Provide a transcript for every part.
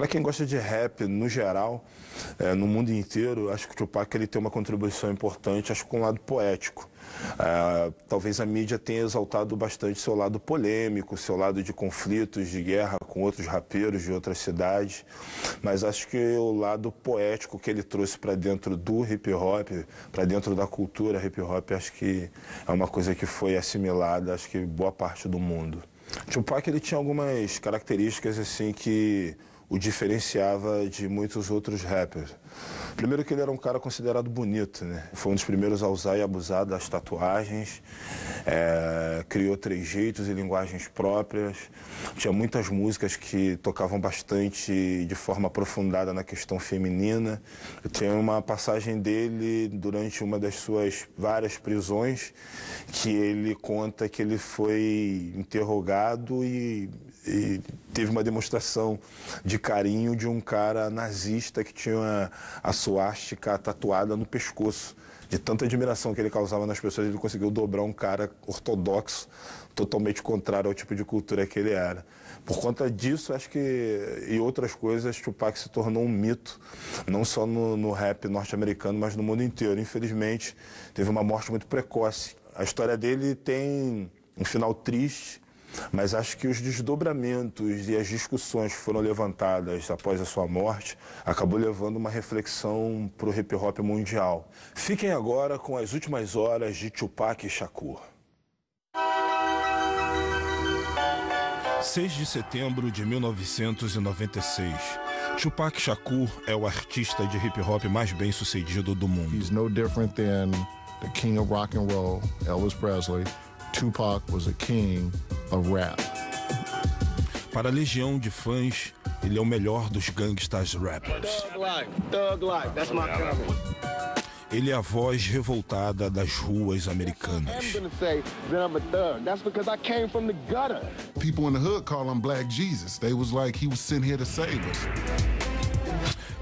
Para quem gosta de rap, no geral, no mundo inteiro, acho que o Tupac ele tem uma contribuição importante, acho que com um lado poético. Talvez a mídia tenha exaltado bastante seu lado polêmico, seu lado de conflitos, de guerra com outros rapeiros de outras cidades, mas acho que o lado poético que ele trouxe para dentro do hip hop, para dentro da cultura hip hop, acho que é uma coisa que foi assimilada, acho que boa parte do mundo. Tupac ele tinha algumas características assim que o diferenciava de muitos outros rappers. Primeiro que ele era um cara considerado bonito, né? Foi um dos primeiros a usar e abusar das tatuagens, criou trejeitos e linguagens próprias, tinha muitas músicas que tocavam bastante de forma aprofundada na questão feminina. Tem uma passagem dele durante uma das suas várias prisões que ele conta que ele foi interrogado e teve uma demonstração de carinho de um cara nazista que tinha a suástica tatuada no pescoço. De tanta admiração que ele causava nas pessoas, ele conseguiu dobrar um cara ortodoxo, totalmente contrário ao tipo de cultura que ele era. Por conta disso, acho que, e outras coisas, Tupac se tornou um mito, não só no rap norte-americano, mas no mundo inteiro. Infelizmente, teve uma morte muito precoce. A história dele tem um final triste, mas acho que os desdobramentos e as discussões que foram levantadas após a sua morte acabou levando uma reflexão para o hip hop mundial. Fiquem agora com as últimas horas de Tupac Shakur. 6 de setembro de 1996. Tupac Shakur é o artista de hip hop mais bem sucedido do mundo. He's no different than the king of rock and roll, Elvis Presley. Tupac was a king of rap. Para a legião de fãs, ele é o melhor dos gangsters rappers. Thug life, that's my comment. Ele é a voz revoltada das ruas americanas. I'm gonna say that I'm a thug. That's because I came from the gutter. People in the hood call him Black Jesus. They was like he was sent here to save us.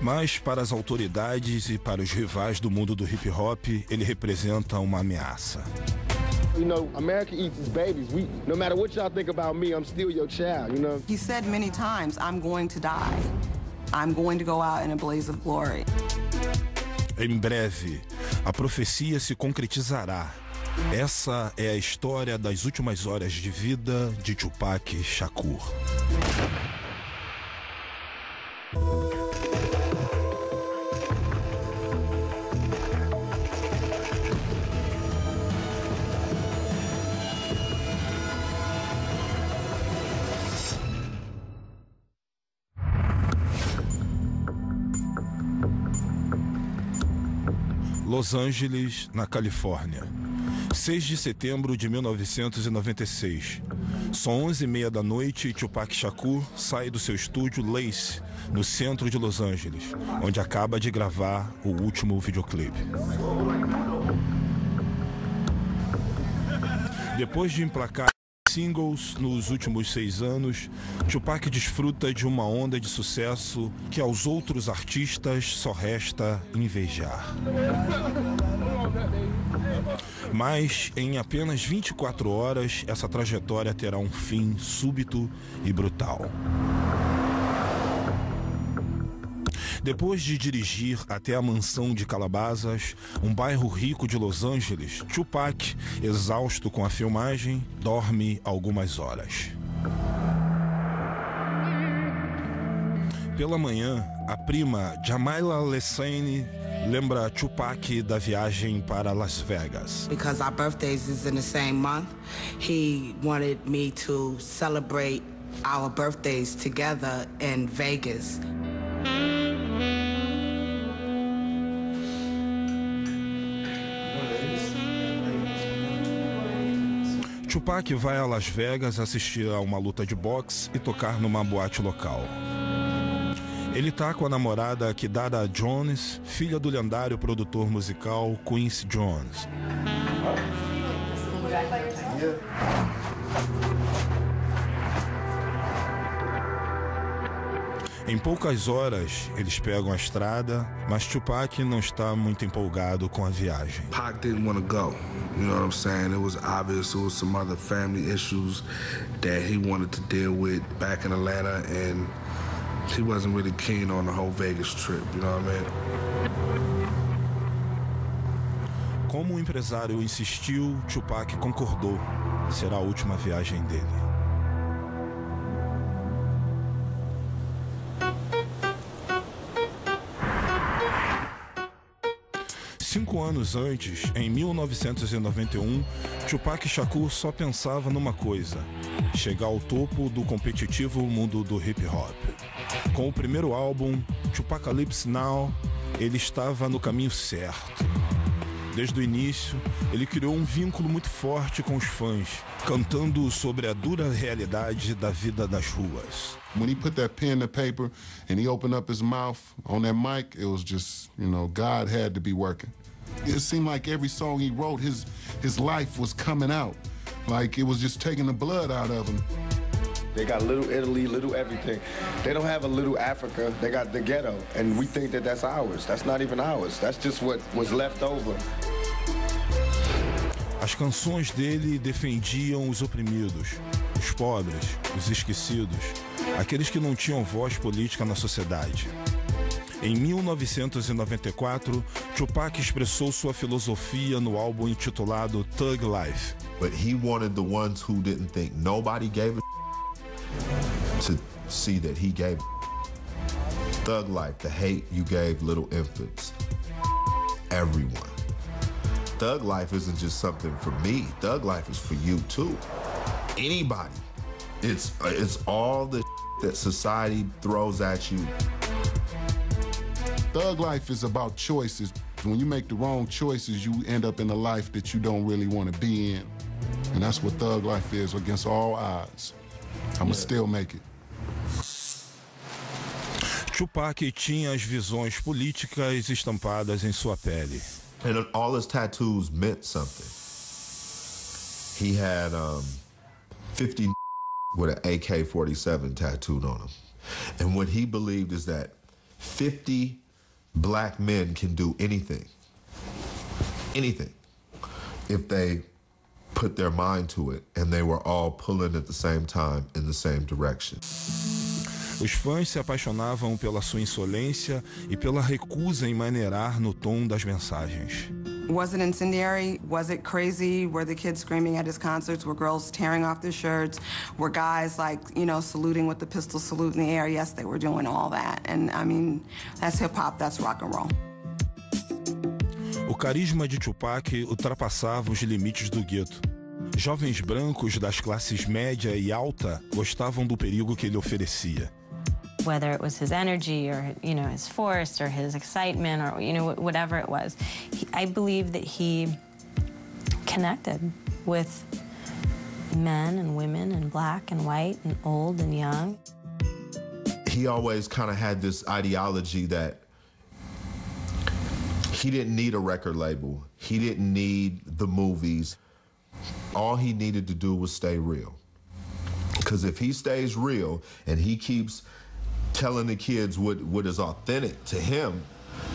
Mas para as autoridades e para os rivais do mundo do hip hop, ele representa uma ameaça. You know, America eats its babies. No matter what y'all think about me, I'm still your child, you know? He said many times, I'm going to die. I'm going to go out in a blaze of glory. Em breve, a profecia se concretizará. Essa é a história das últimas horas de vida de Tupac Shakur. Los Angeles, na Califórnia. 6 de setembro de 1996. São 11h30 da noite e Tupac Shakur sai do seu estúdio Lace, no centro de Los Angeles, onde acaba de gravar o último videoclipe. Depois de emplacar singles nos últimos 6 anos, Tupac desfruta de uma onda de sucesso que aos outros artistas só resta invejar. Mas em apenas 24 horas, essa trajetória terá um fim súbito e brutal. Depois de dirigir até a mansão de Calabasas, um bairro rico de Los Angeles, Tupac, exausto com a filmagem, dorme algumas horas. Pela manhã, a prima Jamila Lessane lembra Tupac da viagem para Las Vegas. Because our birthdays is in the same month, he wanted me to celebrate our birthdays together in Vegas. Tupac vai a Las Vegas assistir a uma luta de boxe e tocar numa boate local. Ele tá com a namorada Kidada Jones, filha do lendário produtor musical Quincy Jones. Em poucas horas, eles pegam a estrada, mas Tupac não está muito empolgado com a viagem. Pac didn't want to go. You know what I'm saying? It was obvious there was some other family issues that he wanted to deal with back in Atlanta, and he wasn't really keen on the whole Vegas trip, you know what I mean? Como o empresário insistiu, Tupac concordou. Será a última viagem dele. Cinco anos antes, em 1991, Tupac Shakur só pensava numa coisa: chegar ao topo do competitivo mundo do hip hop. Com o primeiro álbum, Tupacalypse Now, ele estava no caminho certo. Desde o início, ele criou um vínculo muito forte com os fãs, cantando sobre a dura realidade da vida das ruas. When he put that pen to paper and he opened up his mouth on that mic, it was just, you know, God had to be working. It seemed like every song he wrote, his life was coming out. Like it was just taking the blood out of him. They got little Italy, little everything. They don't have a little Africa. They got the ghetto. And we think that that's ours. That's not even ours. That's just what was left over. As canções dele defendiam os oprimidos, os pobres, os esquecidos, aqueles que não tinham voz política na sociedade. Em 1994, Tupac expressou sua filosofia no álbum intitulado Thug Life. But he wanted the ones who didn't think nobody gave a to see that he gave Thug Life, the hate you gave little infants. Everyone. Thug Life isn't just something for me. Thug Life is for you too. Anybody. It's all the that society throws at you. Thug life is about choices. When you make the wrong choices, you end up in a life that you don't really want to be in. And that's what thug life is, against all odds. I'ma still make it. Tupac tinha as visões políticas estampadas em sua pele. And all his tattoos meant something. He had 50 with an AK-47 tattooed on him. And what he believed is that 50 black men can do anything, if they put their mind to it, and they were all pulling at the same time in the same direction. Os fãs se apaixonavam pela sua insolência e pela recusa em maneirar no tom das mensagens. Was it incendiary? Was it crazy? Were the kids screaming at his concerts? Were girls tearing off their shirts? Were guys, like, you know, saluting with the pistol salute in the air? Yes, they were doing all that. And, I mean, that's hip-hop, that's rock and roll. O carisma de Tupac ultrapassava os limites do gueto. Jovens brancos das classes média e alta gostavam do perigo que ele oferecia. Whether it was his energy or, you know, his force or his excitement or, you know, whatever it was, I believe that he connected with men and women and black and white and old and young. He always kind of had this ideology that he didn't need a record label. He didn't need the movies. All he needed to do was stay real. Because if he stays real and he keeps telling the kids what is authentic to him,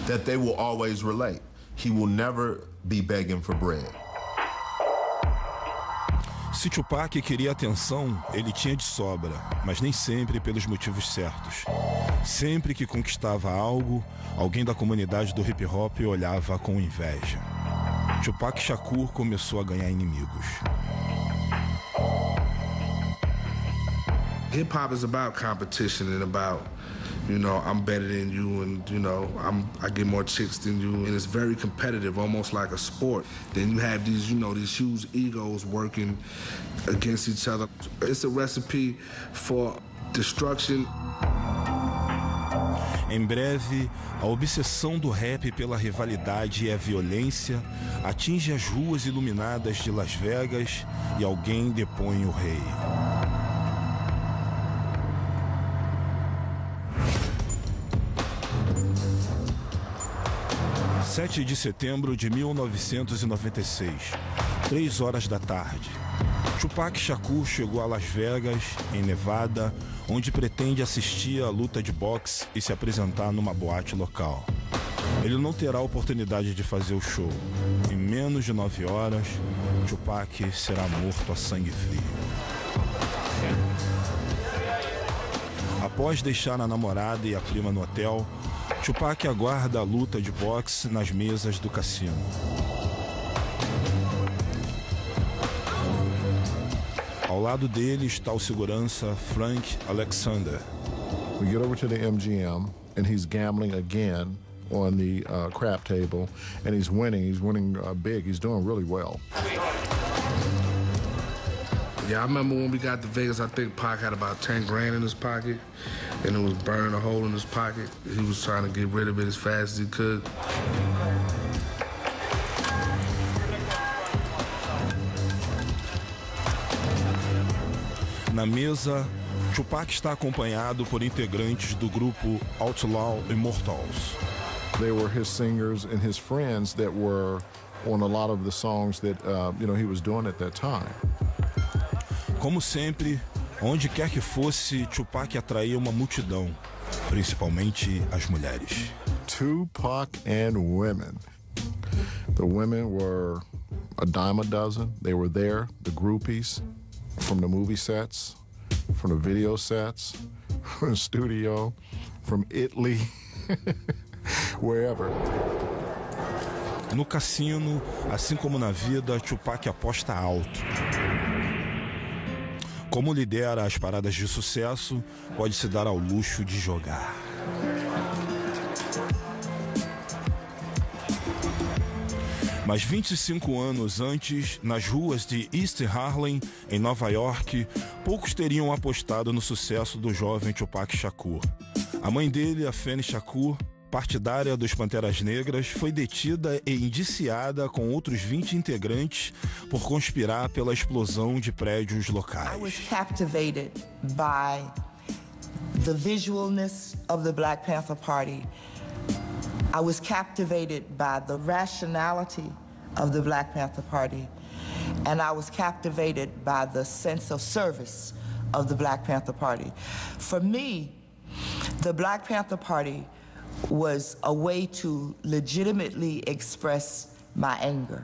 that they will always relate. He will never be begging for bread. Se Tupac queria atenção, ele tinha de sobra, mas nem sempre pelos motivos certos. Sempre que conquistava algo, alguém da comunidade do hip hop olhava com inveja. Tupac Shakur começou a ganhar inimigos. Hip-hop is about competition and about, you know, I'm better than you and, you know, I get more chicks than you. And it's very competitive, almost like a sport. Then you have these, you know, these huge egos working against each other. It's a recipe for destruction. Em breve, a obsessão do rap pela rivalidade e a violência atinge as ruas iluminadas de Las Vegas e alguém depõe o rei. 7 de setembro de 1996, 3 horas da tarde. Tupac Shakur chegou a Las Vegas, em Nevada, onde pretende assistir à luta de boxe e se apresentar numa boate local. Ele não terá a oportunidade de fazer o show. Em menos de 9 horas, Tupac será morto a sangue frio. A Após deixar a namorada e a prima no hotel, Tupac aguarda a luta de boxe nas mesas do cassino. Ao lado dele está o segurança Frank Alexander. We get over to the MGM, and he's gambling again on the crap table, and he's winning. He's winning big. He's doing really well. Yeah, I remember when we got to Vegas, I think Pac had about 10 grand in his pocket, and it was burning a hole in his pocket. He was trying to get rid of it as fast as he could. Na mesa, Tupac está acompanhado por integrantes do grupo Outlaw Immortals. They were his singers and his friends that were on a lot of the songs that he was doing at that time. Como sempre, onde quer que fosse, Tupac atraía uma multidão, principalmente as mulheres. Tupac and women. The women were a dime a dozen. They were there, the groupies, from the movie sets, from the video sets, from the studio, from Italy, wherever. No cassino, assim como na vida, Tupac aposta alto. Como lidera as paradas de sucesso, pode se dar ao luxo de jogar. Mas 25 anos antes, nas ruas de East Harlem, em Nova York, poucos teriam apostado no sucesso do jovem Tupac Shakur. A mãe dele, a Afeni Shakur, partidária dos Panteras Negras, foi detida e indiciada com outros 20 integrantes por conspirar pela explosão de prédios locais. I was captivated by the visualness of the Black Panther Party. I was captivated by the rationality of the Black Panther Party. And I was captivated by the sense of service of the Black Panther Party. For me, the Black Panther Party was a way to legitimately express my anger.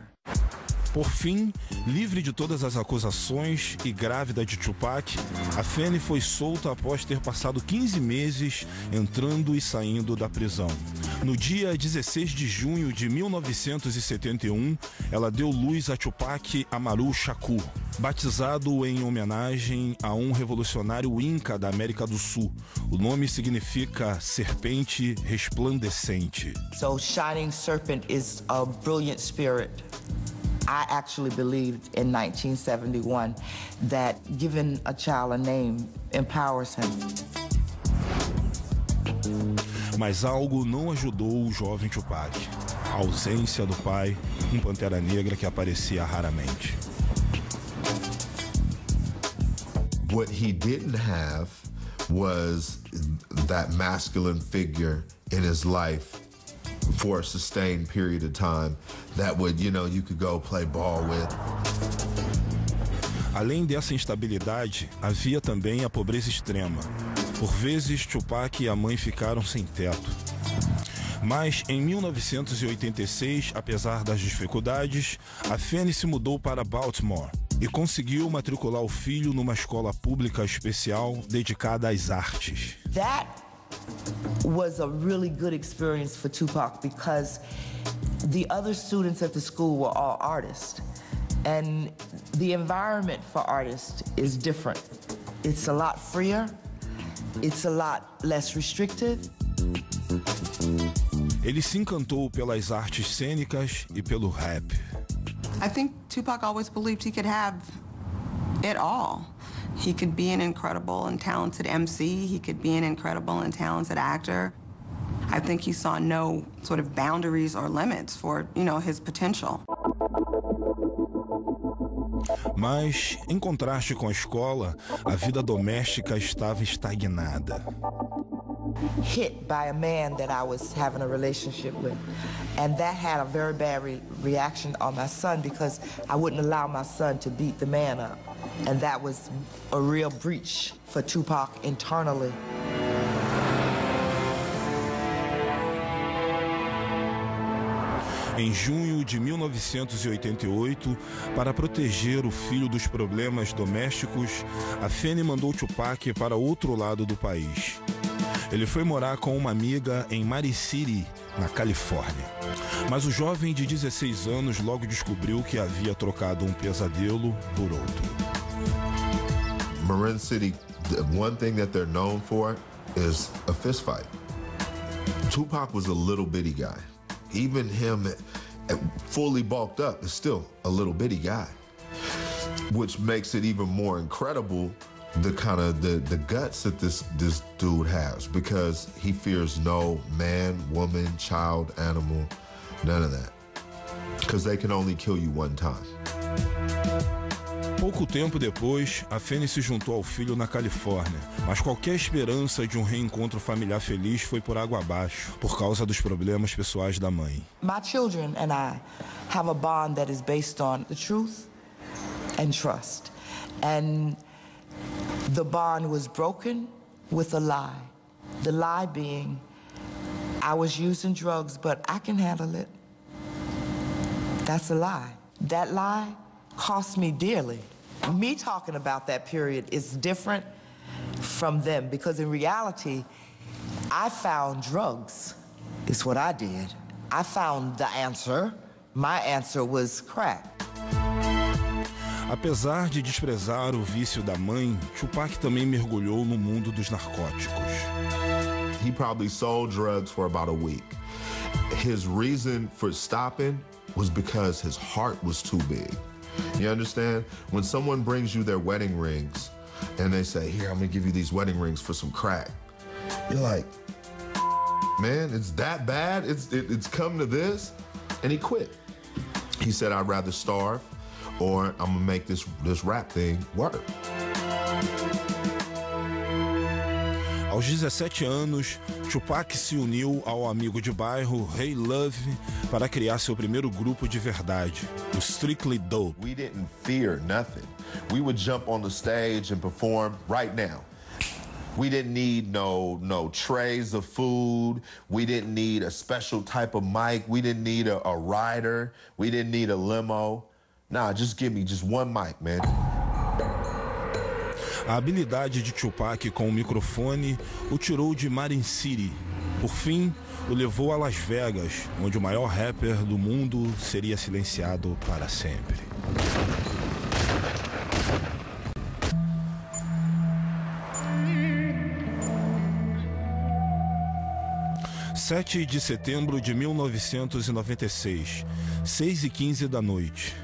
Por fim, livre de todas as acusações e grávida de Tupac, Afeni foi solta após ter passado 15 meses entrando e saindo da prisão. No dia 16 de junho de 1971, ela deu luz a Tupac Amaru Shakur, batizado em homenagem a um revolucionário inca da América do Sul. O nome significa serpente resplandecente. So Shining Serpent is a brilliant spirit. I actually believed in 1971 that giving a child a name empowers him. Mas algo não ajudou o jovem Tupac. A ausência do pai, Pantera Negra que aparecia raramente. What he didn't have was that masculine figure in his life for a sustained period of time that would, you could go play ball with. Além dessa instabilidade, havia também a pobreza extrema. Por vezes, Tupac e a mãe ficaram sem teto. Mas, em 1986, apesar das dificuldades, Afeni se mudou para Baltimore e conseguiu matricular o filho numa escola pública especial dedicada às artes. That was a really good experience for Tupac because the other students at the school were all artists. And the environment for artists is different. It's a lot freer. It's a lot less restrictive. Ele se encantou pelas artes cênicas e pelo rap. I think Tupac always believed he could have it all. He could be an incredible and talented MC. He could be an incredible and talented actor. I think he saw no sort of boundaries or limits for, his potential. Mas, em contraste com a escola, a vida doméstica estava estagnada. Hit by a man that I was having a relationship with. And that had a very bad reaction on my son because I wouldn't allow my son to beat the man up. And that was a real breach for Tupac internally. Em junho de 1988, para proteger o filho dos problemas domésticos, a Fanny mandou Tupac para outro lado do país. Ele foi morar com uma amiga em Marin City, na Califórnia. Mas o jovem de 16 anos logo descobriu que havia trocado um pesadelo por outro. Marin City, the one thing that they're known for is a fist fight. Tupac was a little bitty guy. Even him, fully bulked up, is still a little bitty guy, which makes it even more incredible the kind of the guts that this dude has, because he fears no man, woman, child, animal, none of that, because they can only kill you one time. Pouco tempo depois, a Fanny se juntou ao filho na Califórnia, mas qualquer esperança de um reencontro familiar feliz foi por água abaixo, por causa dos problemas pessoais da mãe. My children and I have a bond that is based on the truth and trust. And the bond was broken with a lie. The lie being, I was using drugs, but I can handle it. That's a lie. That lie cost me dearly. Me talking about that period is different from them, because in reality, I found drugs. It's what I did. I found the answer. My answer was crack. Apesar de desprezar o vício da mãe, Tupac também mergulhou no mundo dos narcóticos. He probably sold drugs for about a week. His reason for stopping was because his heart was too big. You understand? When someone brings you their wedding rings and they say, here, I'm gonna give you these wedding rings for some crack. You're like, man, it's that bad? It's come to this? And he quit. He said, I'd rather starve or I'm gonna make this rap thing work. Aos 17 anos, Tupac se uniu ao amigo de bairro Ray Love para criar seu primeiro grupo de verdade, o Strictly Dope. We didn't fear nothing. We would jump on the stage and perform right now. We didn't need no trays of food. We didn't need a special type of mic. We didn't need a rider. We didn't need a limo. Nah, just give me just one mic, man. A habilidade de Tupac com o microfone o tirou de Marin City. Por fim, o levou a Las Vegas, onde o maior rapper do mundo seria silenciado para sempre. (7 de setembro de 1996, 6h15 da noite).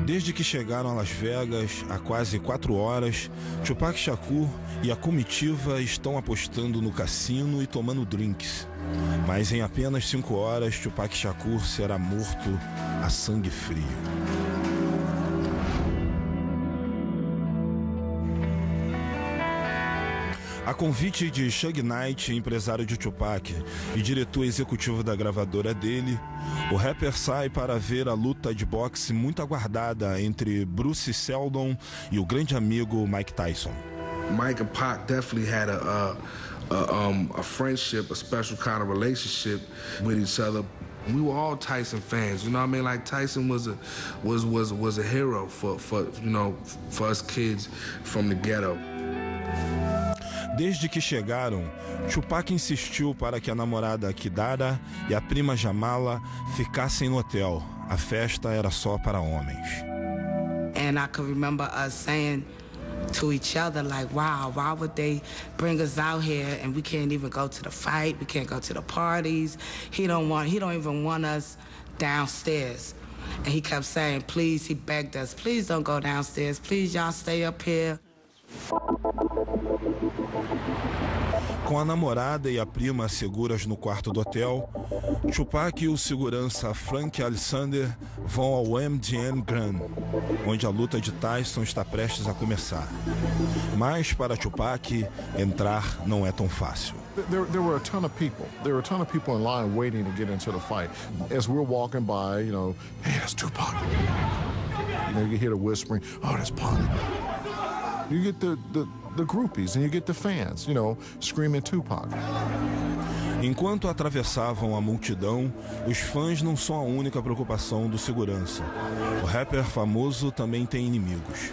Desde que chegaram a Las Vegas, há quase 4 horas, Tupac Shakur e a comitiva estão apostando no cassino e tomando drinks. Mas em apenas 5 horas, Tupac Shakur será morto a sangue frio. A convite de Suge Knight, empresário de Tupac e diretor executivo da gravadora dele, o rapper sai para ver a luta de boxe muito aguardada entre Bruce Seldon e o grande amigo Mike Tyson. Mike and Pac definitely had a friendship, a special kind of relationship with each other. We were all Tyson fans, you know what I mean? Like Tyson was a hero for us kids from the ghetto. Desde que chegaram, Tupac insistiu para que a namorada Kidara e a prima Jamala ficassem no hotel. A festa era só para homens. And I can remember us saying to each other, like, wow, why would they bring us out here and we can't even go to the fight, we can't go to the parties. He don't even want us downstairs. And he kept saying, please, he begged us, please don't go downstairs, please y'all stay up here. Com a namorada e a prima seguras no quarto do hotel, Tupac e o segurança Frank Alexander vão ao MGM Grand, onde a luta de Tyson está prestes a começar. Mas para Tupac, entrar não é tão fácil. There were a ton of people. There were a ton of people in line waiting to get into the fight. As we're walking by, hey, that's Tupac. You hear the whispering, oh, that's Pac. You get the groupies and you get the fans, screaming Tupac. Enquanto atravessavam a multidão, os fãs não são a única preocupação do segurança. O rapper famoso também tem inimigos.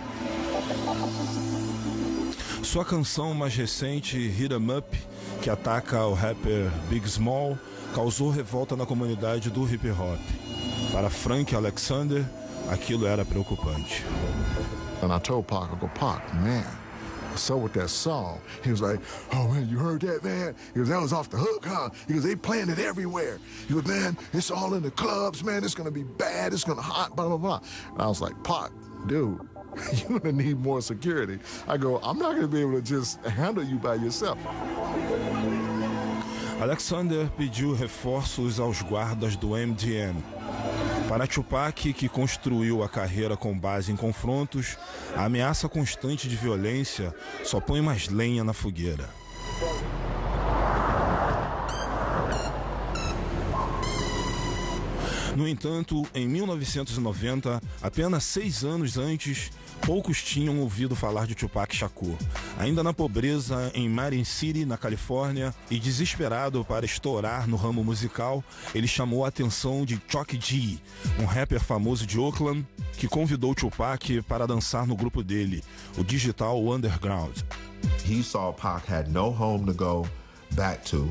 Sua canção mais recente, Hit 'Em Up, que ataca o rapper Big Small, causou revolta na comunidade do hip hop. Para Frank Alexander, aquilo era preocupante. And I told Pac, I go, Pac, man, what's up with that song? He was like, oh man, you heard that, man? He goes, that was off the hook, huh? He goes, they playing it everywhere. He goes, man, it's all in the clubs, man, it's gonna be bad, it's gonna hot, blah, blah, blah. And I was like, Pac, dude, you're gonna need more security. I go, I'm not gonna be able to just handle you by yourself. Alexander pediu reforços aos guardas do MGM. Para Tupac, que construiu a carreira com base em confrontos, a ameaça constante de violência só põe mais lenha na fogueira. No entanto, em 1990, apenas 6 anos antes, poucos tinham ouvido falar de Tupac Shakur. Ainda na pobreza, em Marin City, na Califórnia, e desesperado para estourar no ramo musical, ele chamou a atenção de Chuck G, um rapper famoso de Oakland, que convidou Tupac para dançar no grupo dele, o Digital Underground. He saw Pac had no home to go back to.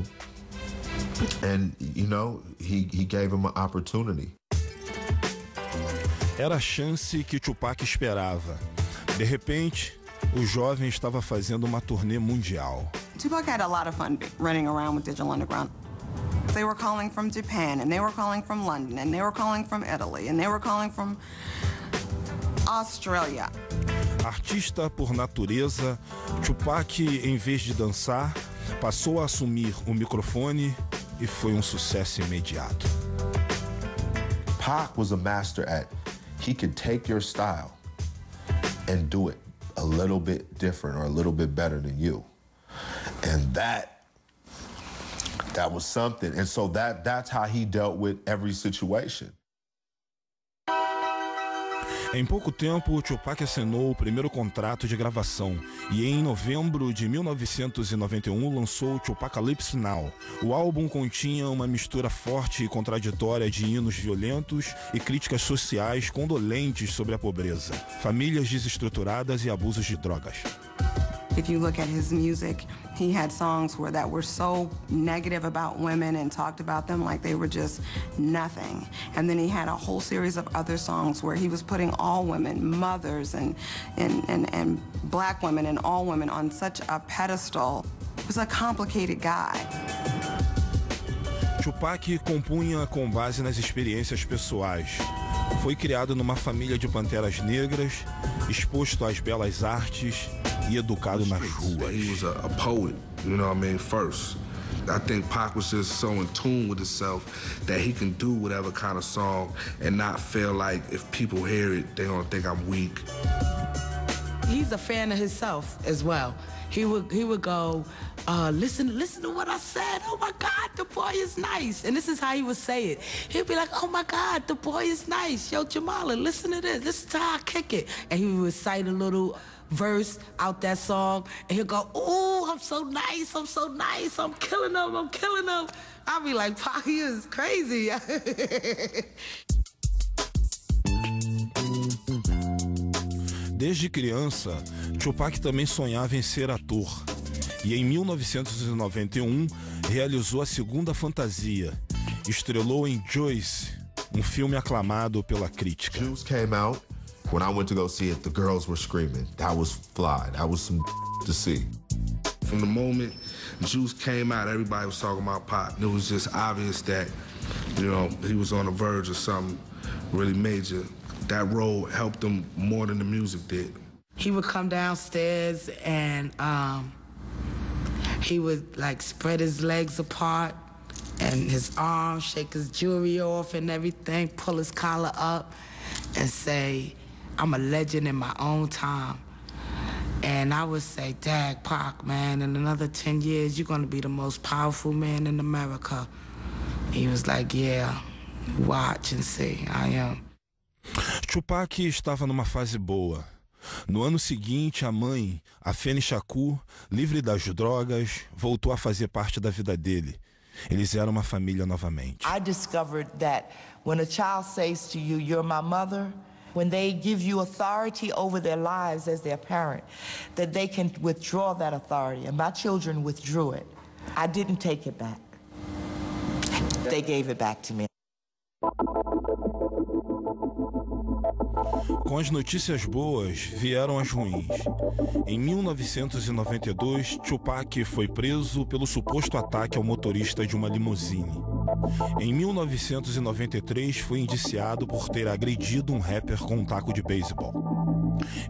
And, you know, he gave him an opportunity. Era a chance que Tupac esperava. De repente, o jovem estava fazendo uma turnê mundial. Tupac had a lot of fun running around with Digital Underground. They were calling from Japan, and they were calling from London, and they were calling from Italy, and they were calling from Australia. Artista por natureza, Tupac, em vez de dançar, passou a assumir o microfone e foi um sucesso imediato. Pac was a master at, he could take your style and do it a little bit different or a little bit better than you. And that was something. And so that's how he dealt with every situation. Em pouco tempo, Tupac assinou o primeiro contrato de gravação e em novembro de 1991 lançou Tupacalypse Now. O álbum continha uma mistura forte e contraditória de hinos violentos e críticas sociais condolentes sobre a pobreza, famílias desestruturadas e abusos de drogas. If you look at his music, he had songs that were so negative about women and talked about them like they were just nothing. And then he had a whole series of other songs where he was putting all women, mothers and black women and all women on such a pedestal. He was a complicated guy. Tupac compunha com base nas experiências pessoais. Foi criado numa família de panteras negras, exposto às belas artes e educado nas ruas. He was a poet, you know what I mean, first. I think Pac was just so in tune with himself that he can do whatever kind of song and not feel like if people hear it, they're gonna think I'm weak. He's a fan of himself as well. He would go, listen to what I said. Oh my God, the boy is nice. And this is how he would say it. He'd be like, oh my God, the boy is nice. Yo, Jamala, listen to this. This is how I kick it. And he would recite a little verse out that song, and he'll go, "Ooh, I'm so nice, I'm so nice, I'm killing them, I'm killing them." I'll be like, "Pac, he is crazy." Desde criança, Tupac também sonhava em ser ator. E em 1991, realizou a segunda fantasia. Estrelou em Joyce, um filme aclamado pela crítica. Juice came out. When I went to go see it, the girls were screaming. That was fly. That was some to see. From the moment Juice came out, everybody was talking about Pac. It was just obvious that, you know, he was on the verge of something really major. That role helped him more than the music did. He would come downstairs and he would like spread his legs apart and his arms, shake his jewelry off and everything, pull his collar up and say, "I'm a legend in my own time." And I would say, "Dag, Pac, man, in another 10 years, you're going to be the most powerful man in America." He was like, "Yeah, watch and see, I am." Tupac estava numa fase boa. No ano seguinte, a mãe, Afeni Shakur, livre das drogas, voltou a fazer parte da vida dele. Eles eram uma família novamente. I discovered that when a child says to you, "You're my mother," when they give you authority over their lives as their parent, that they can withdraw that authority. And my children withdrew it. I didn't take it back. They gave it back to me. Com as notícias boas, vieram as ruins. Em 1992, Tupac foi preso pelo suposto ataque ao motorista de uma limusine. Em 1993, foi indiciado por ter agredido um rapper com um taco de beisebol.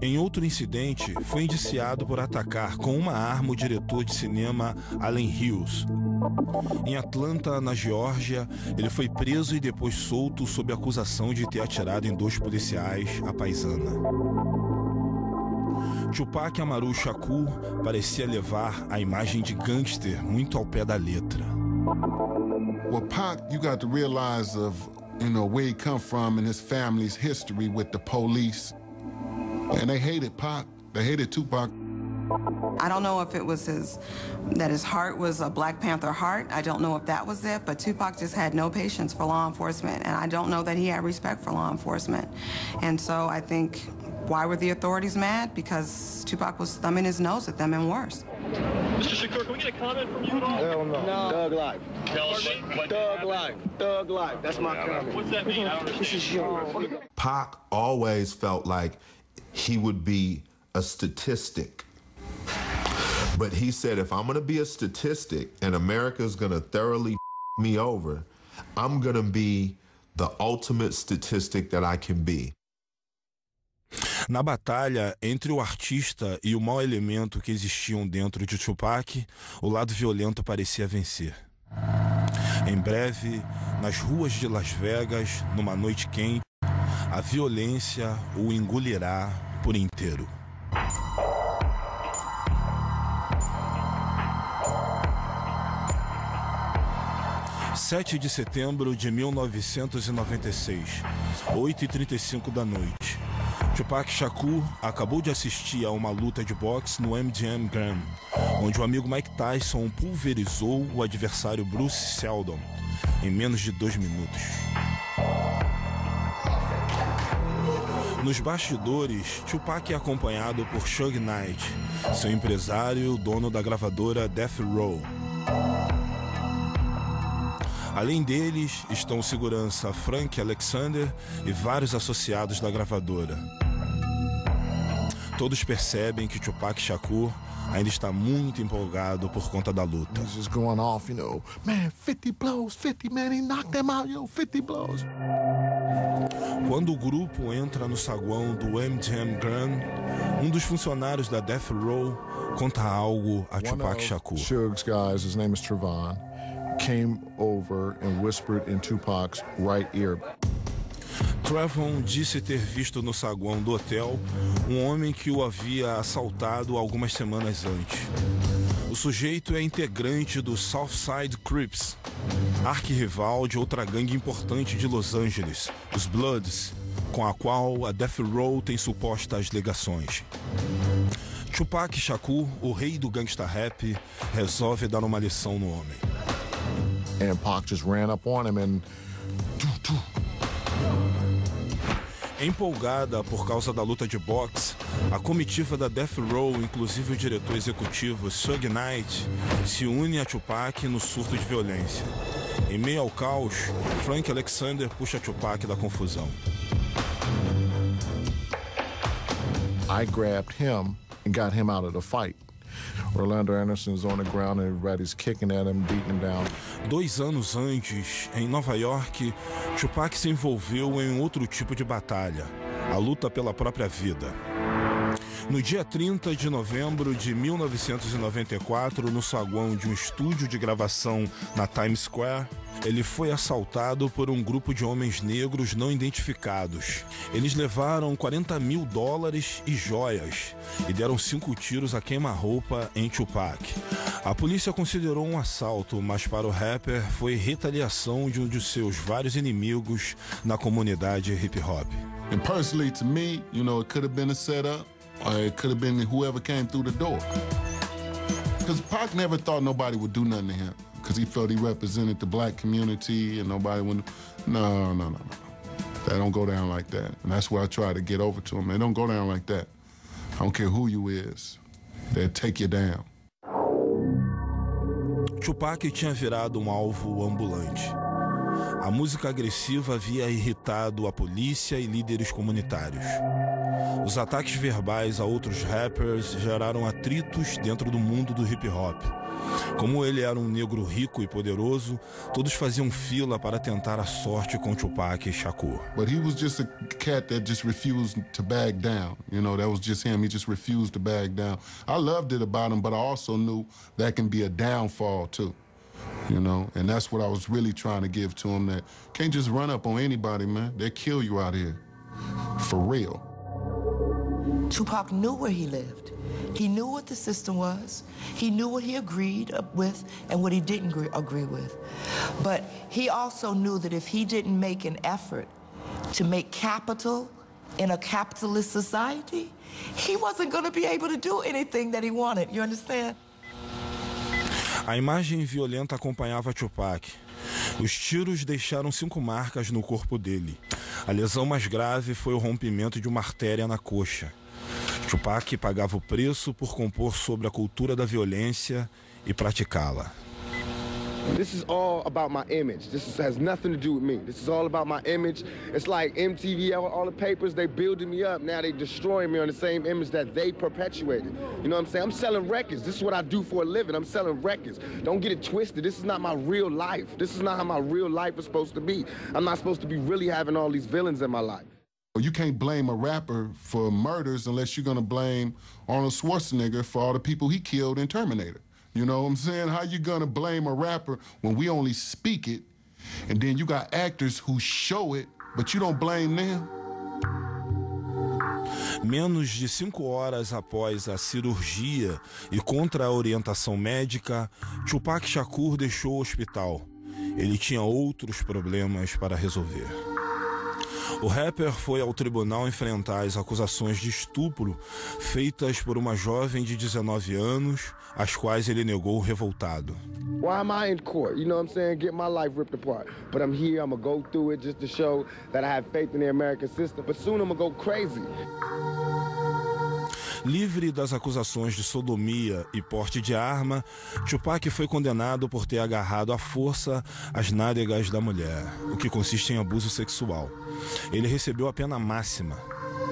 Em outro incidente, foi indiciado por atacar com uma arma o diretor de cinema Allen Hughes. Em Atlanta, na Geórgia, ele foi preso e depois solto sob acusação de ter atirado em 2 policiais à paisana. Tupac Amaru Shakur parecia levar a imagem de gangster muito ao pé da letra. Well, Pac, you got to realize of, where he come from and his family's history with the police. And they hated Pac. They hated Tupac. I don't know if it was that his heart was a Black Panther heart. I don't know if that was it, but Tupac just had no patience for law enforcement, and I don't know that he had respect for law enforcement. And so I think, why were the authorities mad? Because Tupac was thumbing his nose at them and worse. Mr. Shakur, can we get a comment from you at all? Hell no. Thug life. Thug life. Thug life. That's my comment. What's that mean? I don't understand. Pac always felt like he would be a statistic. But he said, if I'm going to be a statistic and America's going to thoroughly me over, I'm going to be the ultimate statistic that I can be. Na batalha entre o artista e o mau elemento que existiam dentro de Tupac, o lado violento parecia vencer. Em breve, nas ruas de Las Vegas, numa noite quente, a violência o engolirá por inteiro. (7 de setembro de 1996, 8h35 da noite. Tupac Shakur acabou de assistir a uma luta de boxe no MGM Grand, onde o amigo Mike Tyson pulverizou o adversário Bruce Seldon em menos de 2 minutos. Nos bastidores, Tupac é acompanhado por Suge Knight, seu empresário, dono da gravadora Death Row. Além deles, estão o segurança Frank Alexander e vários associados da gravadora. Todos percebem que Tupac Shakur ainda está muito empolgado por conta da luta. He's just going off, man, 50 blows, 50, man, he knocked them out, 50 blows. Quando o grupo entra no saguão do MGM Grand, um dos funcionários da Death Row conta algo a Tupac Shakur. Suge's guys, his name is Trevon, came over and whispered in Tupac's right ear. Trevon disse ter visto no saguão do hotel um homem que o havia assaltado algumas semanas antes. O sujeito é integrante do Southside Crips, arquirrival de outra gangue importante de Los Angeles, os Bloods, com a qual a Death Row tem supostas ligações. Tupac Shakur, o rei do gangsta rap, resolve dar uma lição no homem. And Pac just ran up on him and... Empolgada por causa da luta de boxe, a comitiva da Death Row, inclusive o diretor executivo Suge Knight, se une a Tupac no surto de violência. Em meio ao caos, Frank Alexander puxa Tupac da confusão. I grabbed him and got him out of the fight. Orlando Anderson's on the ground and everybody's kicking at him, beating him down. 2 anos antes, em Nova York, Tupac se envolveu em outro tipo de batalha, a luta pela própria vida. No dia 30 de novembro de 1994, no saguão de um estúdio de gravação na Times Square, ele foi assaltado por um grupo de homens negros não identificados. Eles levaram $40 mil e joias e deram 5 tiros a queima-roupa em Tupac. A polícia considerou um assalto, mas para o rapper foi retaliação de um de seus vários inimigos na comunidade hip-hop. And personally to me, it could have been a setup. Or it could have been whoever came through the door. Because Pac never thought nobody would do nothing to him. because he felt he represented the black community and nobody would. No. That don't go down like that. And that's what I try to get over to him. They don't go down like that. I don't care who you is. They'll take you down. Tupac tinha virado um alvo ambulante. A música agressiva havia irritado a polícia e líderes comunitários. Os ataques verbais a outros rappers geraram atritos dentro do mundo do hip-hop. Como ele era um negro rico e poderoso, todos faziam fila para tentar a sorte com Tupac Shakur. But he was just a cat that just refused to back down. You know, that was just him. He just refused to back down. I loved it about him, but I also knew that can be a downfall too. You know, and that's what I was really trying to give to him, that can't just run up on anybody, man. They'll kill you out here. For real. Tupac knew where he lived. He knew what the system was. He knew what he agreed with and what he didn't agree with. But he also knew that if he didn't make an effort to make capital in a capitalist society, he wasn't going to be able to do anything that he wanted. You understand? A imagem violenta acompanhava Tupac. Os tiros deixaram 5 marcas no corpo dele. A lesão mais grave foi o rompimento de uma artéria na coxa. Tupac pagava o preço por compor sobre a cultura da violência e praticá-la. This is all about my image. This has nothing to do with me. This is all about my image. It's like MTV, all the papers, they building me up. Now they destroying me on the same image that they perpetuated. You know what I'm saying? I'm selling records. This is what I do for a living. I'm selling records. Don't get it twisted. This is not my real life. This is not how my real life is supposed to be. I'm not supposed to be really having all these villains in my life. You can't blame a rapper for murders unless you're gonna blame Arnold Schwarzenegger for all the people he killed in Terminator. You know what I'm saying? How you gonna blame a rapper when we only speak it, and then you got actors who show it, but you don't blame them? Menos de 5 horas após a cirurgia e contra a orientação médica, Tupac Shakur deixou o hospital. Ele tinha outros problemas para resolver. O rapper foi ao tribunal enfrentar as acusações de estupro feitas por uma jovem de 19 anos, as quais ele negou revoltado. Why am I in court? You know what I'm saying? Get my life ripped apart. But I'm here, I'm gonna go through it just to show that I have faith in the American system. But soon I'm gonna go crazy. Livre das acusações de sodomia e porte de arma, Tupac foi condenado por ter agarrado à força as nádegas da mulher, o que consiste em abuso sexual. Ele recebeu a pena máxima,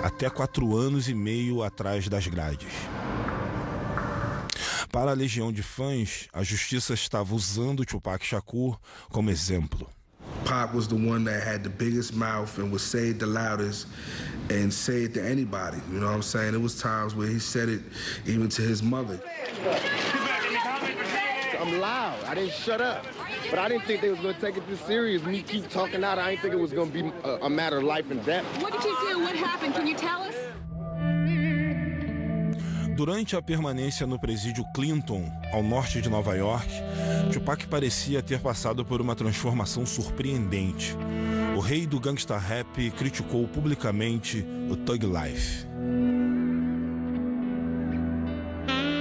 até 4 anos e meio atrás das grades. Para a legião de fãs, a justiça estava usando Tupac Shakur como exemplo. Pac was the one that had the biggest mouth and would say it the loudest and say it to anybody. You know what I'm saying? There was times where he said it even to his mother. I'm loud. I didn't shut up. But I didn't think they was going to take it this serious. Me keep talking out, I didn't think it was going to be a matter of life and death. What did you do? What happened? Can you tell us? Durante a permanência no presídio Clinton, ao norte de Nova York, Tupac parecia ter passado por uma transformação surpreendente. O rei do gangsta rap criticou publicamente o Thug Life.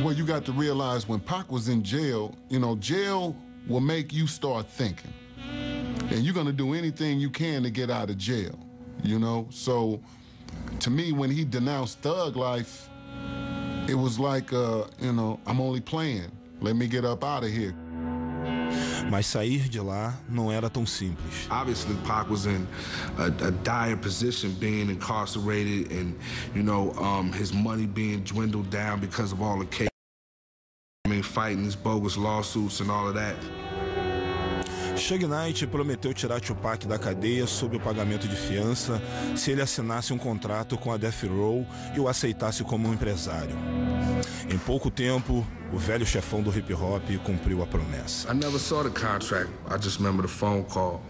Well, you got to realize when Pac was in jail, you know, jail will make you start thinking. And you're going to do anything you can to get out of jail, you know? So, to me, when he denounced Thug Life, it was like, you know, I'm only playing. Let me get up out of here. Mas sair de lá não era tão simples. Obviously, Pac was in a dire position, being incarcerated, and you know, his money being dwindled down because of all the cases. I mean, fighting these bogus lawsuits and all of that. Suge Knight prometeu tirar Tupac da cadeia sob o pagamento de fiança se ele assinasse um contrato com a Death Row e o aceitasse como um empresário. Em pouco tempo, o velho chefão do hip-hop cumpriu a promessa. I never saw the contract. I just remember the phone call.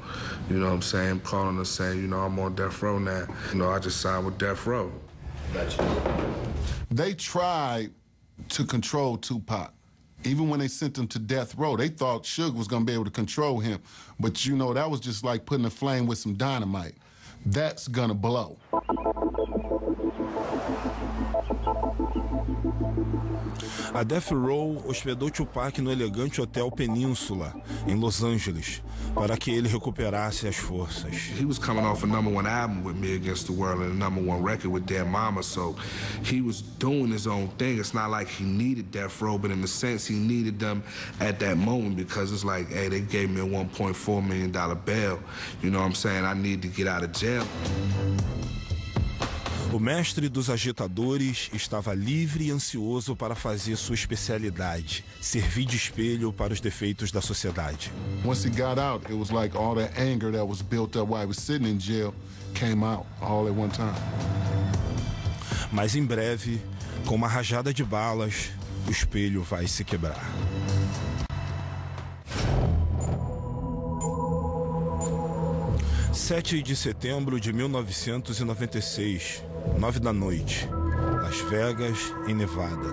You know what I'm saying? Calling us saying, you know, I'm on Death Row now. You know, I just signed with Death Row. They tried to control Tupac. Even when they sent him to death row, they thought Suge was going to be able to control him. But, you know, that was just like putting a flame with some dynamite. That's going to blow. A Death Row hospedou Tupac no elegante Hotel Península, em Los Angeles, para que ele recuperasse as forças. He was coming off a #1 album with Me Against the World and a #1 record with Dead Mama, so he was doing his own thing. It's not like he needed Death Row, but in a sense he needed them at that moment because it's like, hey, they gave me a $1.4 million bail. You know what I'm saying? I need to get out of jail. O mestre dos agitadores estava livre e ansioso para fazer sua especialidade, servir de espelho para os defeitos da sociedade. Once he got out, it was like all that anger that was built up while he was sitting in jail came out all at one time. Mas em breve, com uma rajada de balas, o espelho vai se quebrar. – 7 de setembro de 1996, 9 da noite, Las Vegas, em Nevada.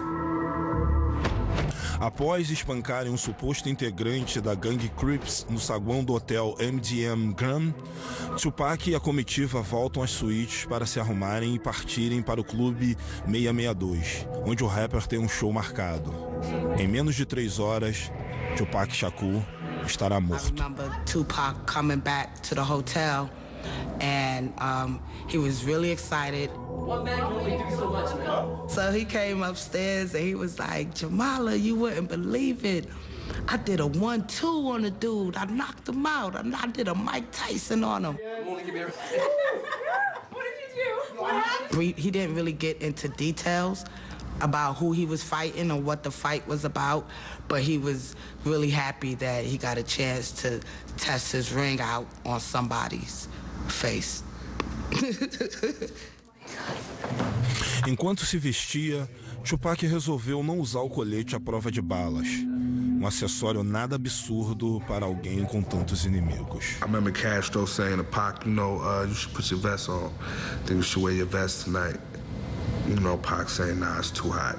Após espancarem um suposto integrante da gangue Crips no saguão do hotel MGM Grand, Tupac e a comitiva voltam às suítes para se arrumarem e partirem para o clube 662, onde o rapper tem um show marcado. Em menos de 3 horas, Tupac Shakur estará morto. I remember Tupac coming back to the hotel, and he was really excited. One man can only do so much, man. So he came upstairs and he was like, Jamala, you wouldn't believe it. I did a 1-2 on the dude. I knocked him out. I did a Mike Tyson on him. What did you do? What happened? He didn't really get into details about who he was fighting or what the fight was about, but he was really happy that he got a chance to test his ring out on somebody's face. Enquanto se vestia, Tupac resolveu não usar o colete à prova de balas, um acessório nada absurdo para alguém com tantos inimigos. I remember Castro saying to Pac, you know, you should put your vest on. I think you should wear your vest tonight. You know, Pac saying, nah, it's too hot.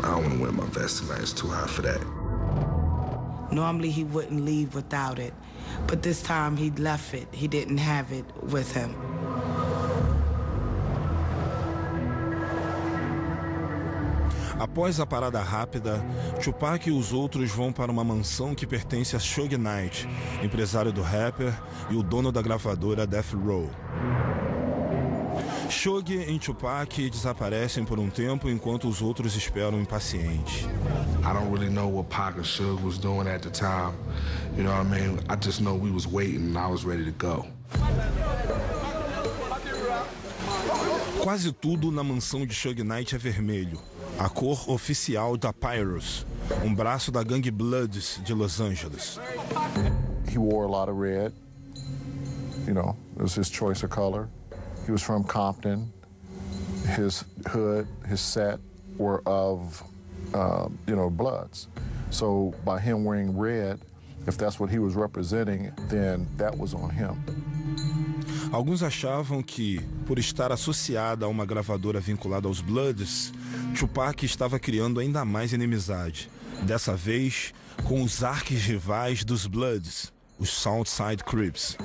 I don't want to wear my vest tonight. It's too hot for that. Normally he wouldn't leave without it, but this time he left it. He didn't have it with him. Após a parada rápida, Tupac e os outros vão para uma mansão que pertence a Suge Knight, empresário do rapper e o dono da gravadora Death Row. Suge e Tupac desaparecem por um tempo enquanto os outros esperam impacientes. I don't really know what Pac and Suge was doing at the time. You know what I mean? I just know we was waiting and I was ready to go. Quase tudo na mansão de Suge Knight é vermelho, a cor oficial da Pyros, um braço da gangue Bloods de Los Angeles. He wore a lot of red. You know, it was his choice of color. He was from Compton. His hood, his set were of, you know, Bloods. So by him wearing red, if that's what he was representing, then that was on him. Alguns achavam que, por estar associada a uma gravadora vinculada aos Bloods, Tupac estava criando ainda mais inimizade, dessa vez com os arquirrivais dos Bloods, os Southside Crips.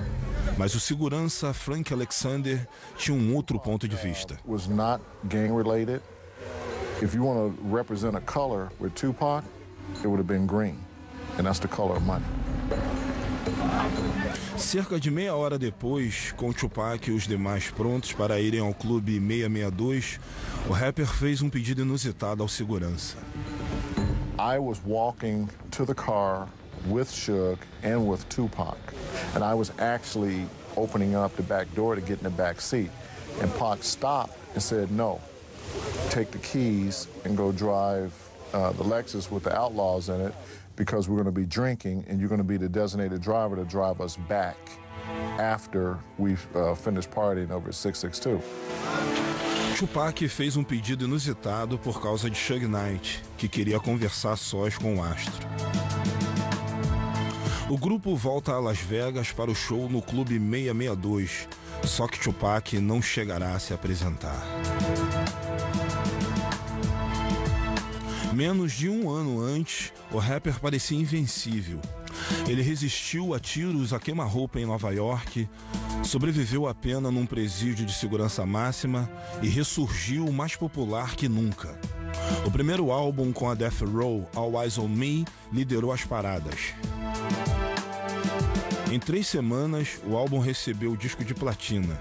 Mas o segurança Frank Alexander tinha um outro ponto de vista. Was not gang related. If you want to represent a color with Tupac, it would have been green, and that's the color of money. Cerca de meia hora depois, com Tupac e os demais prontos para irem ao clube 662, o rapper fez um pedido inusitado ao segurança. I was walking to the car with Suge and with Tupac, and I was actually opening up the back door to get in the back seat, and Pac stopped and said, no, take the keys and go drive the Lexus with the Outlaws in it, because we're going to be drinking and you're going to be the designated driver to drive us back after we finish partying over at 662. Tupac fez um pedido inusitado por causa de Suge Knight, que queria conversar sós com o astro. O grupo volta a Las Vegas para o show no Clube 662, só que Tupac não chegará a se apresentar. Menos de um ano antes, o rapper parecia invencível. Ele resistiu a tiros a queima-roupa em Nova York, sobreviveu à pena num presídio de segurança máxima e ressurgiu mais popular que nunca. O primeiro álbum com a Death Row, All Eyes on Me, liderou as paradas. Em 3 semanas, o álbum recebeu o disco de platina.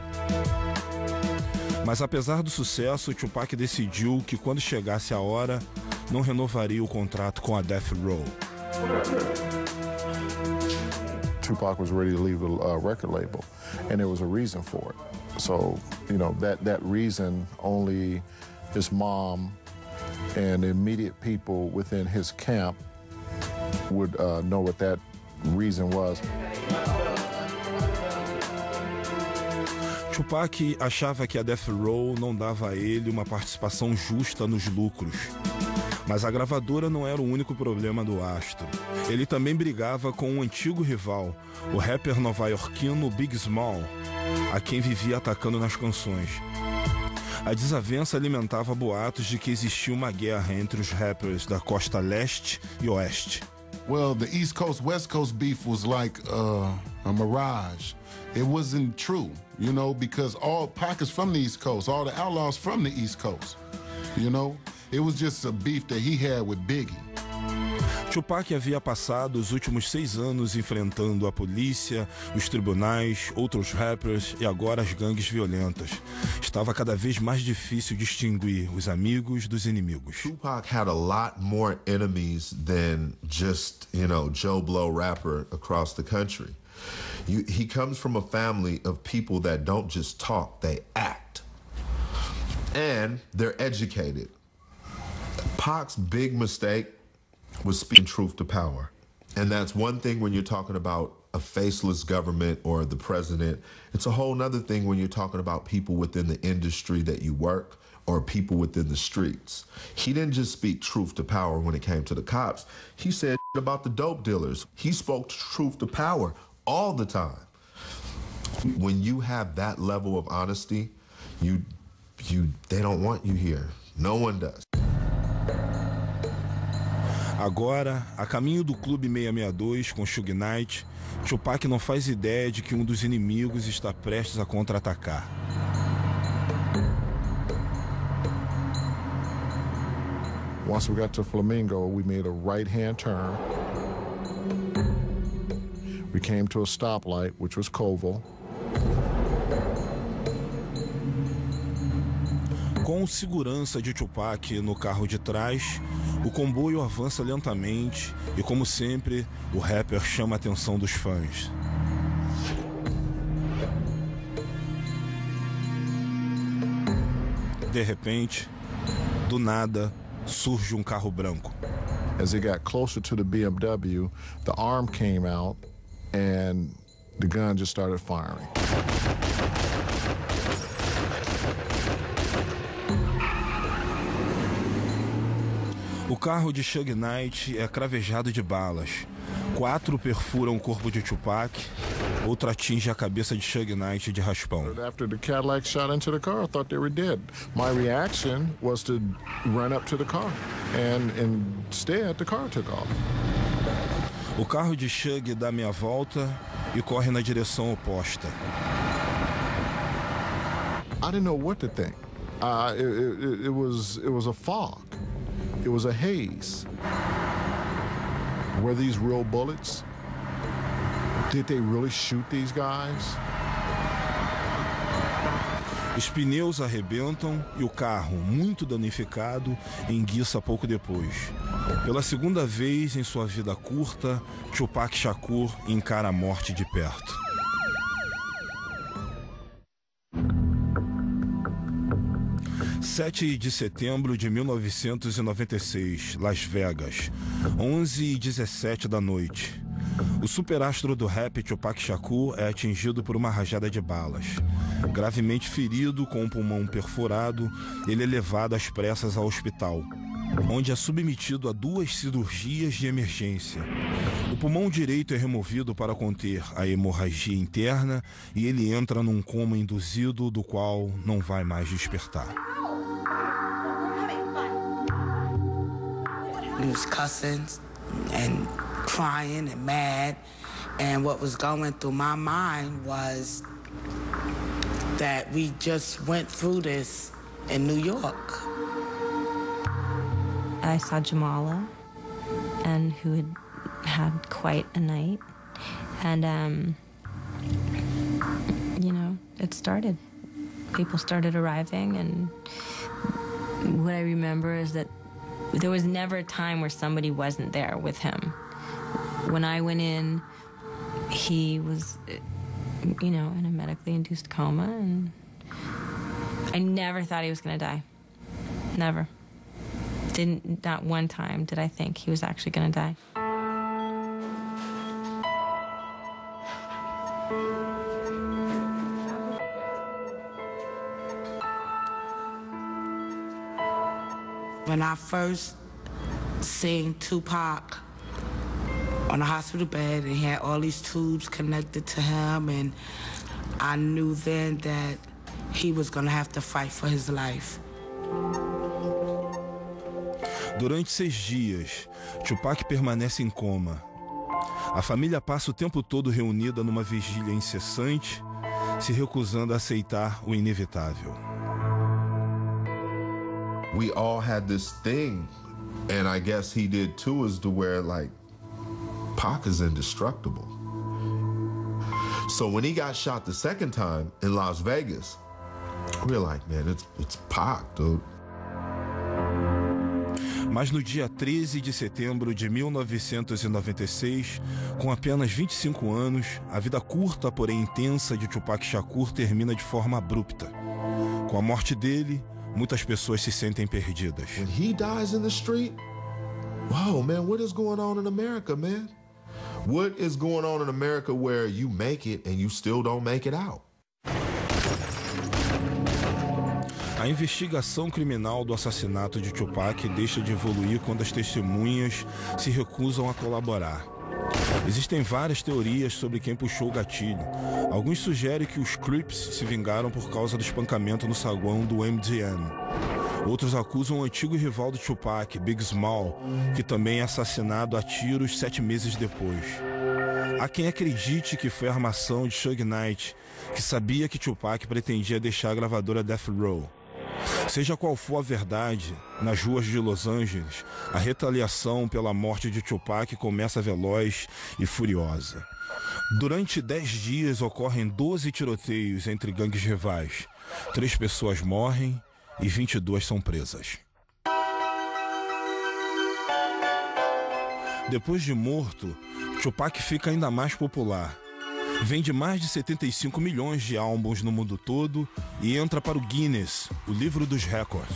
Mas apesar do sucesso, Tupac decidiu que quando chegasse a hora, não renovaria o contrato com a Death Row. Tupac was ready to leave the record label, and there was a reason for it. So, you know, that reason only his mom and the immediate people within his camp would know what that reason was. Tupac achava que a Death Row não dava a ele uma participação justa nos lucros. Mas a gravadora não era o único problema do astro. Ele também brigava com um antigo rival, o rapper nova-iorquino Big Small, a quem vivia atacando nas canções. A desavença alimentava boatos de que existia uma guerra entre os rappers da costa leste e oeste. Well, the East Coast, West Coast beef was like a mirage. It wasn't true, you know, because all Pac is from the East Coast, all the outlaws from the East Coast, you know? It was just a beef that he had with Biggie. Tupac havia passado os últimos 6 anos enfrentando a polícia, os tribunais, outros rappers e agora as gangues violentas. Estava cada vez mais difícil distinguir os amigos dos inimigos. Tupac had a lot more enemies than just, you know, Joe Blow rapper across the country. He comes from a family of people that don't just talk, they act. And they're educated. Pac's big mistake was speaking truth to power. And that's one thing when you're talking about a faceless government or the president. It's a whole nother thing when you're talking about people within the industry that you work or people within the streets. He didn't just speak truth to power when it came to the cops. He said about the dope dealers. He spoke truth to power all the time. When you have that level of honesty, they don't want you here. No one does. Agora, a caminho do Clube 662 com Suge Knight, Tupac não faz ideia de que um dos inimigos está prestes a contra-atacar. Once we got to Flamingo, we made a right-hand turn. We came to a stoplight, which was Koval. Com segurança de Tupac no carro de trás, o comboio avança lentamente e, como sempre, o rapper chama a atenção dos fãs. De repente, do nada, surge um carro branco. As he got closer to the BMW, the arm came out and the gun just started firing. O carro de Suge Knight é cravejado de balas. 4 perfuram o corpo de Tupac, outra atinge a cabeça de Suge Knight de raspão. After the Cadillac shot into the car, I thought they were dead. My reaction was to run up to the car, and instead the car took off. O carro de Suge dá meia volta e corre na direção oposta. I didn't know what to think. It was a fog. It was a haze. Were these real bullets? Did they really shoot these guys? Os pneus arrebentam e o carro, muito danificado, enguiça pouco depois. Pela segunda vez em sua vida curta, Tupac Shakur encara a morte de perto. (7 de setembro de 1996, Las Vegas, 11h17 da noite. O superastro do rap Tupac Shakur é atingido por uma rajada de balas. Gravemente ferido, com o pulmão perfurado, ele é levado às pressas ao hospital, onde é submetido a 2 cirurgias de emergência. O pulmão direito é removido para conter a hemorragia interna e ele entra num coma induzido do qual não vai mais despertar. He was cussing and crying and mad. And what was going through my mind was that we just went through this in New York. I saw Jamala, and who had quite a night. And, you know, it started. People started arriving, and what I remember is that there was never a time where somebody wasn't there with him. When I went in, he was, you know, in a medically induced coma, and I never thought he was going to die. Never. Not one time did I think he was actually going to die. When I first seen Tupac on the hospital bed, and he had all these tubes connected to him, and I knew then that he was gonna have to fight for his life. Durante 6 dias, Tupac permanece em coma. A família passa o tempo todo reunida numa vigília incessante, se recusando a aceitar o inevitável. We all had this thing, and I guess he did too, is to where, like, Pac is indestructible. So when he got shot the second time in Las Vegas, we were like, man, it's Pac, dude. Mas no dia 13 de setembro de 1996, com apenas 25 anos, a vida curta, porém intensa de Tupac Shakur termina de forma abrupta. Com a morte dele, muitas pessoas se sentem perdidas. When he dies in the street, wow, man, what is going on in America, man? What is going on in America where you make it and you still don't make it out? A investigação criminal do assassinato de Tupac deixa de evoluir quando as testemunhas se recusam a colaborar. Existem várias teorias sobre quem puxou o gatilho. Alguns sugerem que os Crips se vingaram por causa do espancamento no saguão do MGM. Outros acusam o antigo rival do Tupac, Big Small, que também é assassinado a tiros 7 meses depois. Há quem acredite que foi a armação de Suge Knight, que sabia que Tupac pretendia deixar a gravadora Death Row. Seja qual for a verdade, nas ruas de Los Angeles, a retaliação pela morte de Tupac começa veloz e furiosa. Durante 10 dias ocorrem 12 tiroteios entre gangues rivais. 3 pessoas morrem e 22 são presas. Depois de morto, Tupac fica ainda mais popular. Vende mais de 75 milhões de álbuns no mundo todo e entra para o Guinness, o livro dos recordes,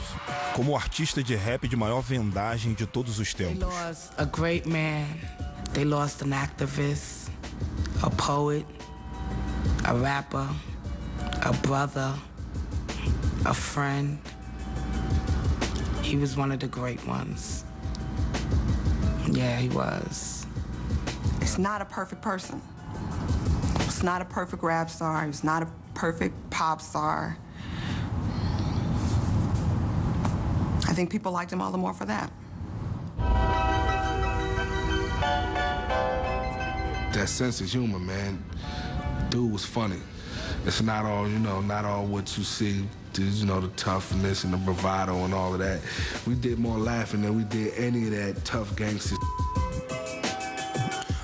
como o artista de rap de maior vendagem de todos os tempos. They lost a great man. They lost an activist, a poet, a rapper, a brother, a friend. He was one of the great ones. Yeah, he was. He's not a perfect person. He's not a perfect rap star. He's not a perfect pop star. I think people liked him all the more for that. That sense of humor, man. Dude was funny. It's not all, you know, not all what you see, you know, the toughness and the bravado and all of that. We did more laughing than we did any of that tough gangster.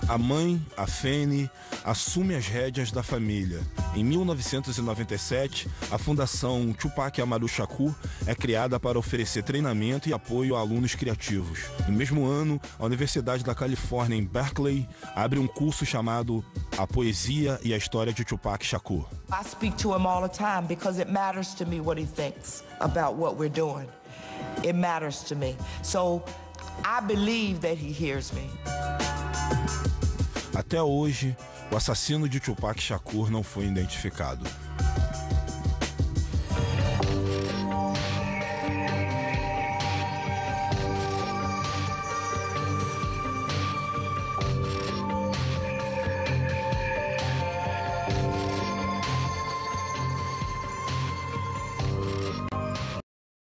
A mãe, a Fanny, assume as rédeas da família. Em 1997, a Fundação Tupac Amaru Shakur é criada para oferecer treinamento e apoio a alunos criativos. No mesmo ano, a Universidade da Califórnia, em Berkeley, abre um curso chamado A Poesia e a História de Tupac Shakur. I speak to him all the time because it matters to me what he thinks about what we're doing. It matters to me. So I believe that he hears me. Até hoje, o assassino de Tupac Shakur não foi identificado.